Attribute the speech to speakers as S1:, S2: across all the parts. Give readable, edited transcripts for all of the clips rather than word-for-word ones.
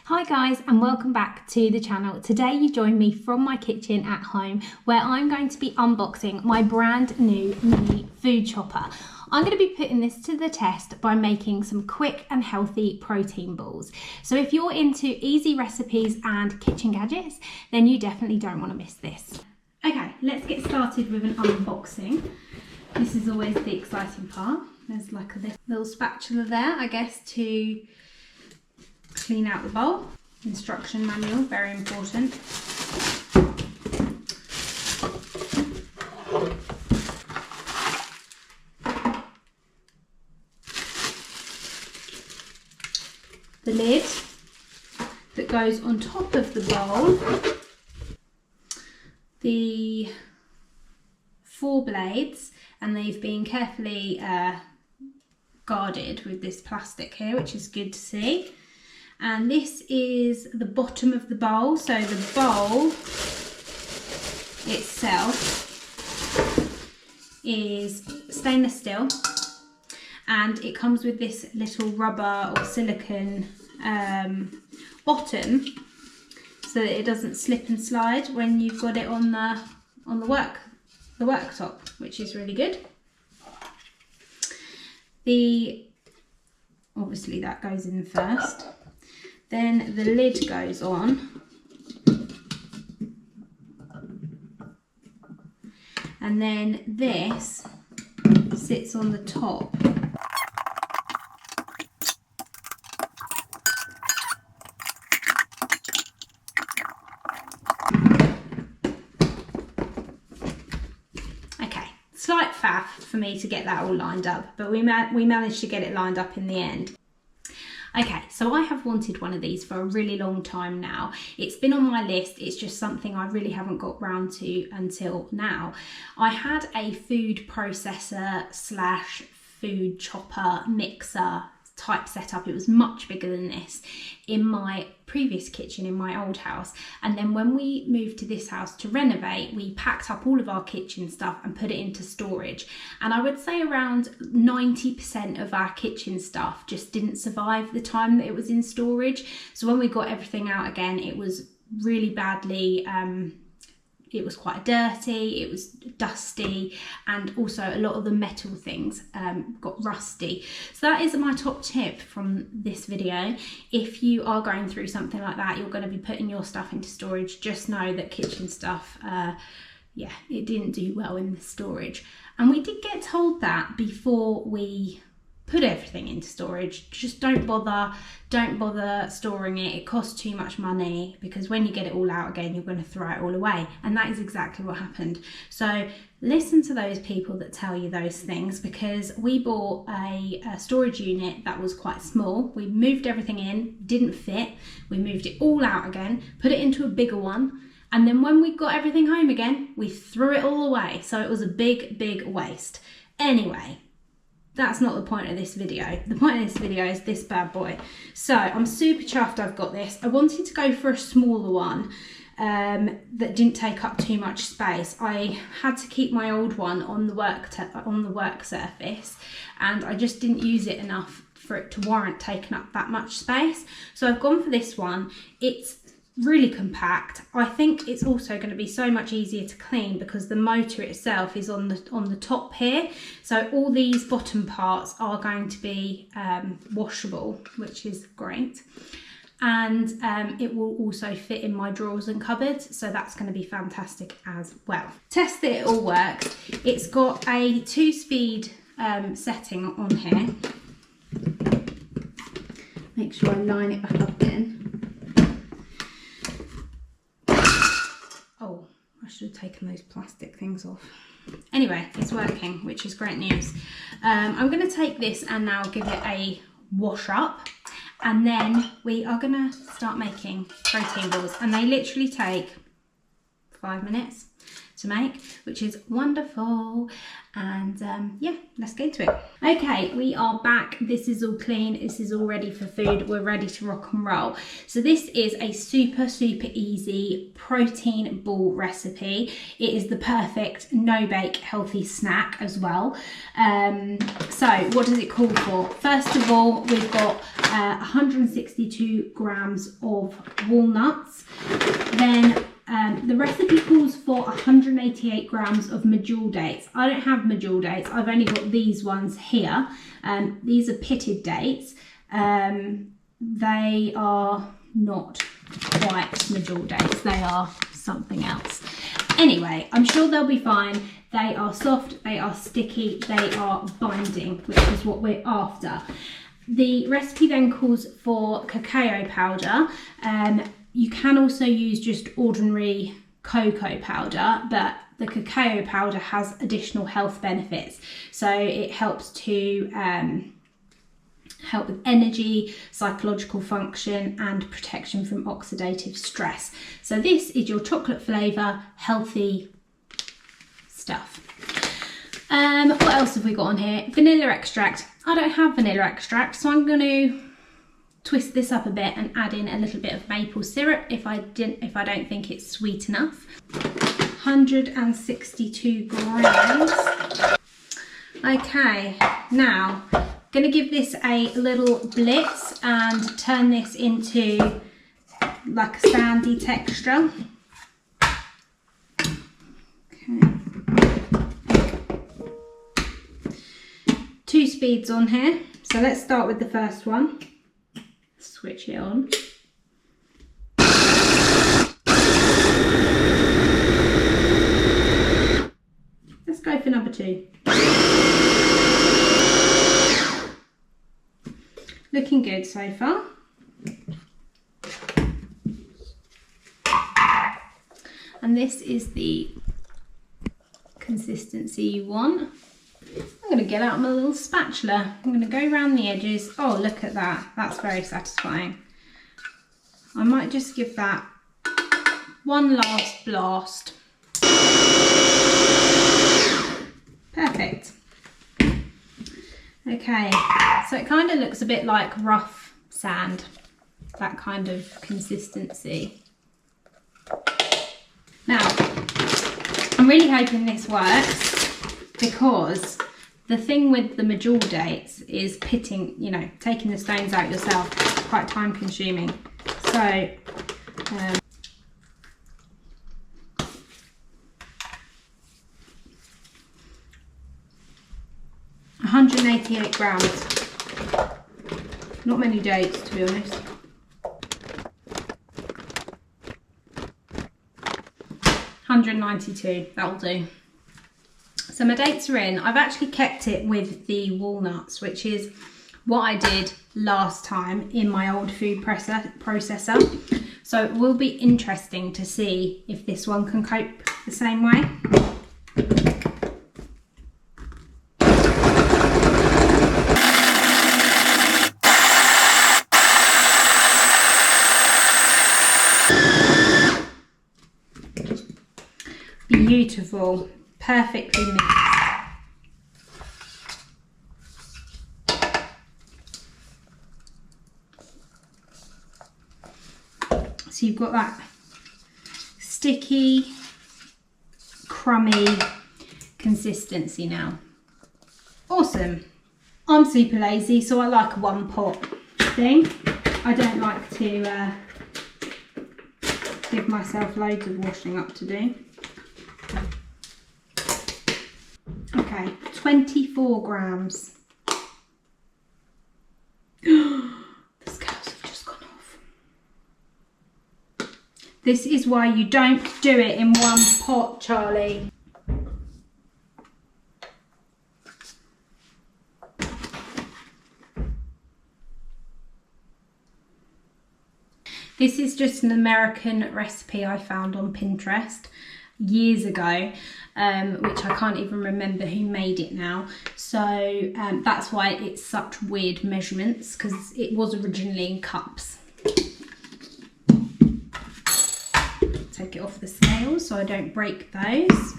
S1: Hi guys, and welcome back to the channel. Today you join me from my kitchen at home where I'm going to be unboxing my brand new mini food chopper. I'm going to be putting this to the test by making some quick and healthy protein balls. So if you're into easy recipes and kitchen gadgets, then you definitely don't want to miss this. Okay, let's get started with an unboxing. This is always the exciting part. There's like a little spatula there, I guess, to clean out the bowl. Instruction manual, very important. The lid that goes on top of the bowl. The 4 blades, and they've been carefully guarded with this plastic here, which is good to see. And this is the bottom of the bowl. So the bowl itself is stainless steel, and it comes with this little rubber or silicone bottom so that it doesn't slip and slide when you've got it on the worktop, which is really good. Obviously that goes in first. Then the lid goes on, and then this sits on the top. Okay, slight faff for me to get that all lined up, but we managed to get it lined up in the end. Okay, so I have wanted one of these for a really long time now. It's been on my list, it's just something I really haven't got round to until now. I had a food processor slash food chopper mixer type setup. It was much bigger than this in my previous kitchen in my old house, and then when we moved to this house to renovate, we packed up all of our kitchen stuff and put it into storage. And I would say around 90% of our kitchen stuff just didn't survive the time that it was in storage. So when we got everything out again, it was really badly it was quite dirty, it was dusty, and also a lot of the metal things got rusty. So that is my top tip from this video. If you are going through something like that, you're going to be putting your stuff into storage, just know that kitchen stuff, yeah, it didn't do well in the storage. And we did get told that before we put everything into storage. Just don't bother storing it. It costs too much money, because when you get it all out again, you're going to throw it all away. And that is exactly what happened. So listen to those people that tell you those things, because we bought a storage unit that was quite small. We moved everything in, didn't fit. We moved it all out again, put it into a bigger one. And then when we got everything home again, we threw it all away. So it was a big waste. Anyway, that's not the point of this video. The point of this video is this bad boy. So I'm super chuffed I've got this. I wanted to go for a smaller one that didn't take up too much space. I had to keep my old one on the work surface, and I just didn't use it enough for it to warrant taking up that much space. So I've gone for this one. It's really compact. I think it's also going to be so much easier to clean because the motor itself is on the top here, so all these bottom parts are going to be washable, which is great. And it will also fit in my drawers and cupboards, so that's going to be fantastic as well. Test that it all works. It's got a 2-speed setting on here. Make sure I line it back up in. Oh, I should have taken those plastic things off. Anyway, it's working, which is great news. I'm going to take this and now give it a wash up, and then we are going to start making protein balls, and they literally take 5 minutes to make, which is wonderful. And yeah, let's get to it. Okay, we are back. This is all clean. This is all ready for food. We're ready to rock and roll. So this is a super easy protein ball recipe. It is the perfect no-bake healthy snack as well. So what does it call for? First of all, we've got 162 grams of walnuts. Then the recipe calls for 188 grams of Medjool dates. I don't have Medjool dates. I've only got these ones here. These are pitted dates. They are not quite Medjool dates. They are something else. Anyway, I'm sure they'll be fine. They are soft, they are sticky, they are binding, which is what we're after. The recipe then calls for cacao powder. You can also use just ordinary cocoa powder, but the cacao powder has additional health benefits. So it helps to help with energy, psychological function, and protection from oxidative stress. So this is your chocolate flavour, healthy stuff. What else have we got on here? Vanilla extract. I don't have vanilla extract, so I'm going to twist this up a bit and add in a little bit of maple syrup if I don't think it's sweet enough. 162 grams. Okay, now going to give this a little blitz and turn this into like a sandy texture. Okay. 2 speeds on here, so let's start with the first one. Switch it on. Let's go for number 2. Looking good so far. And this is the consistency you want. I'm going to get out my little spatula. I'm going to go around the edges. Oh, look at that. That's very satisfying. I might just give that one last blast. Perfect. Okay, so it kind of looks a bit like rough sand, that kind of consistency. Now, I'm really hoping this works, because the thing with the Medjool dates is pitting, you know, taking the stones out yourself, it's quite time consuming. So, 188 grams. Not many dates, to be honest. 192, that'll do. So my dates are in. I've actually kept it with the walnuts, which is what I did last time in my old food processor. So it will be interesting to see if this one can cope the same way. Beautiful, perfectly mixed. So you've got that sticky, crummy consistency now. Awesome. I'm super lazy, so I like a one pot thing. I don't like to give myself loads of washing up to do. Okay, 24 grams. The scales have just gone off. This is why you don't do it in one pot, Charlie. This is just an American recipe I found on Pinterest years ago, which I can't even remember who made it now. So that's why it's such weird measurements, because it was originally in cups. take it off the scales so I don't break those.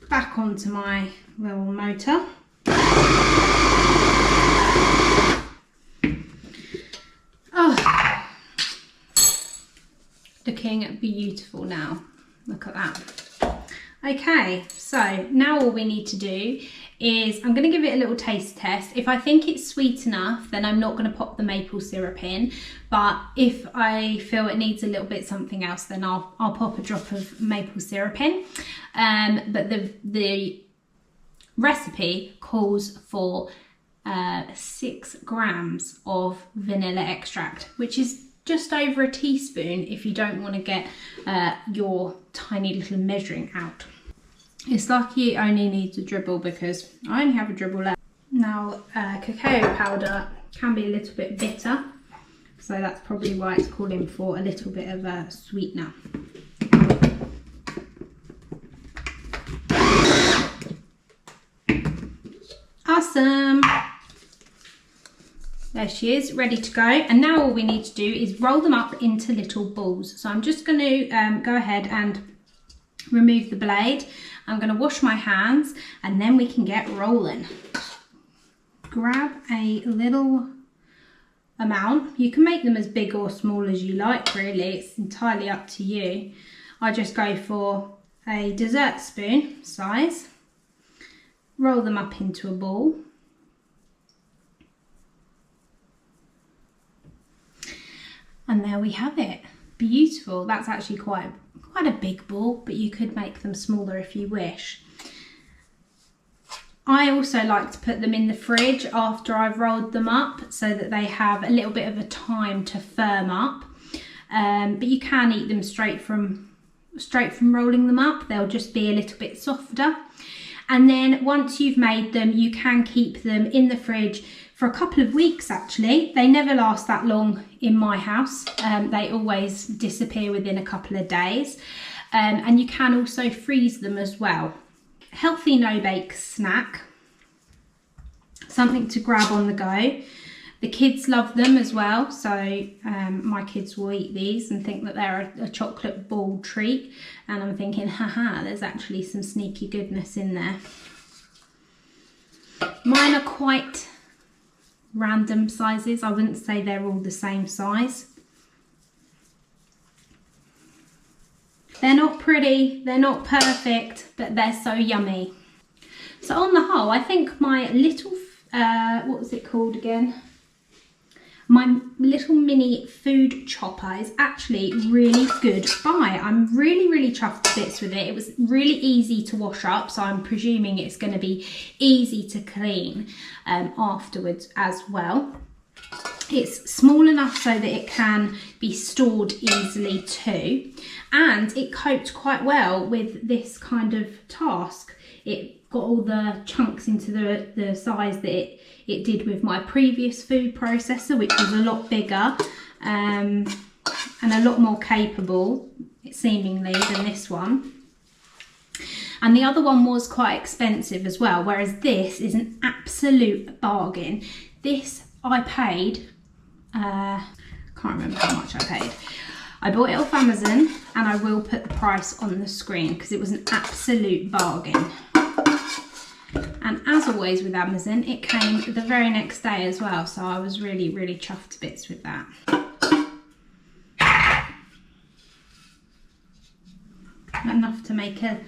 S1: Back onto my little motor. Oh, looking beautiful now. Look at that. Okay, so now all we need to do is I'm going to give it a little taste test. If I think it's sweet enough, then I'm not going to pop the maple syrup in. But if I feel it needs a little bit something else, then I'll pop a drop of maple syrup in. But the recipe calls for 6 grams of vanilla extract, which is just over a teaspoon if you don't want to get your tiny little measuring out. It's lucky it only needs a dribble because I only have a dribble left. Now cacao powder can be a little bit bitter, so that's probably why it's calling for a little bit of a sweetener. Awesome! There she is, ready to go. And now all we need to do is roll them up into little balls. So I'm just going to go ahead and remove the blade. I'm going to wash my hands and then we can get rolling. Grab a little amount. You can make them as big or small as you like, really. It's entirely up to you. I just go for a dessert spoon size. Roll them up into a ball. And there we have it. Beautiful. That's actually quite a big ball, but you could make them smaller if you wish. I also like to put them in the fridge after I've rolled them up so that they have a little bit of a time to firm up. But you can eat them straight from rolling them up. They'll just be a little bit softer. And then once you've made them, you can keep them in the fridge for a couple of weeks actually. They never last that long in my house. They always disappear within a couple of days. And you can also freeze them as well. Healthy no-bake snack. Something to grab on the go. The kids love them as well, so my kids will eat these and think that they're a chocolate ball treat. And I'm thinking, haha, there's actually some sneaky goodness in there. Mine are quite random sizes. I wouldn't say they're all the same size. They're not pretty, they're not perfect, but they're so yummy. So on the whole, I think my little, what was it called again? My little mini food chopper is actually really good buy. I'm really chuffed to bits with it. It was really easy to wash up, so I'm presuming it's going to be easy to clean afterwards as well. It's small enough so that it can be stored easily too, and it coped quite well with this kind of task. It got all the chunks into the size that it did with my previous food processor, which was a lot bigger and a lot more capable, seemingly, than this one. And the other one was quite expensive as well, whereas this is an absolute bargain. This I paid, can't remember how much I paid. I bought it off Amazon, and I will put the price on the screen because it was an absolute bargain. And as always with Amazon, it came the very next day as well, so I was really chuffed to bits with that. Enough to make a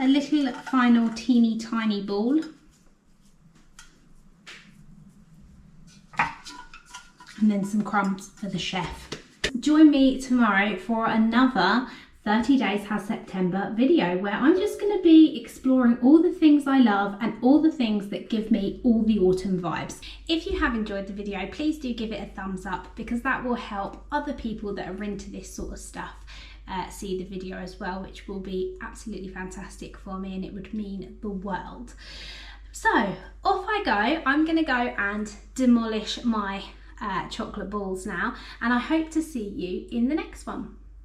S1: little final teeny tiny ball. And then some crumbs for the chef. Join me tomorrow for another 30 Days Has September video, where I'm just going to be exploring all the things I love and all the things that give me all the autumn vibes. If you have enjoyed the video, please do give it a thumbs up, because that will help other people that are into this sort of stuff see the video as well, which will be absolutely fantastic for me, and it would mean the world. So off I go. I'm going to go and demolish my chocolate balls now, and I hope to see you in the next one.